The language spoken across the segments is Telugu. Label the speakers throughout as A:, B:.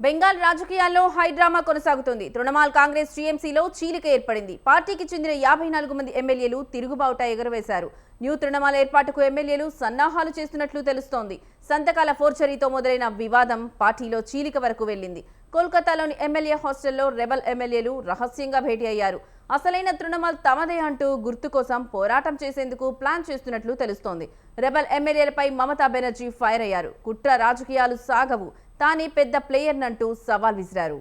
A: బెంగాల్ రాజకీయాల్లో హై డ్రామా కొనసాగుతుంది. తృణమూల్ కాంగ్రెస్ టీఎంసీలో చీలిక ఏర్పడింది. పార్టీకి చెందిన 54 మంది ఎమ్మెల్యేలు తిరుగుబావుట ఎగురవేశారు. న్యూ తృణమూల్ ఏర్పాటుకు ఎమ్మెల్యేలు సన్నాహాలు చేస్తున్నట్లు తెలుస్తోంది. సంతకాల ఫోర్జరీతో మొదలైన వివాదం పార్టీలో చీలిక వరకు వెళ్లింది. కోల్కతాలోని ఎమ్మెల్యే హాస్టల్లో రెబల్ ఎమ్మెల్యేలు రహస్యంగా భేటీ అయ్యారు. అసలైన తృణమూల్ తమదే అంటూ గుర్తు కోసం పోరాటం చేసేందుకు ప్లాన్ చేస్తున్నట్లు తెలుస్తోంది. రెబల్ ఎమ్మెల్యేలపై మమతా బెనర్జీ ఫైర్ అయ్యారు. కుట్ర రాజకీయాలు సాగవు, తానే పెద్ద ప్లేయర్నంటూ సవాల్ విసిరారు.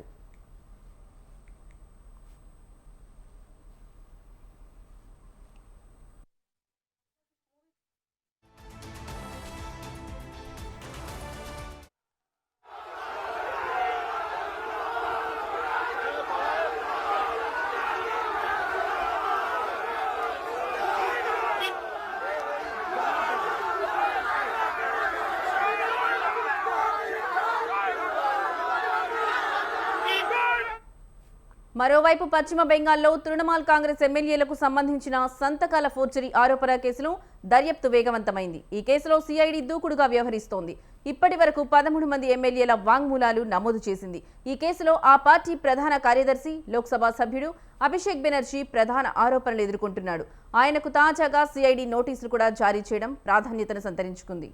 A: మరోవైపు పశ్చిమ బెంగాల్లో తృణమూల్ కాంగ్రెస్ ఎమ్మెల్యేలకు సంబంధించిన సంతకాల ఫోర్జరీ ఆరోపణ కేసులో దర్యాప్తు వేగవంతమైంది. ఈ కేసులో సిఐడి దూకుడుగా వ్యవహరిస్తోంది. ఇప్పటి వరకు 13 మంది ఎమ్మెల్యేల వాంగ్మూలాలు నమోదు చేసింది. ఈ కేసులో ఆ పార్టీ ప్రధాన కార్యదర్శి, లోక్సభ సభ్యుడు అభిషేక్ బెనర్జీ ప్రధాన ఆరోపణలు ఎదుర్కొంటున్నాడు. ఆయనకు తాజాగా సిఐడి నోటీసులు కూడా జారీ చేయడం ప్రాధాన్యతను సంతరించుకుంది.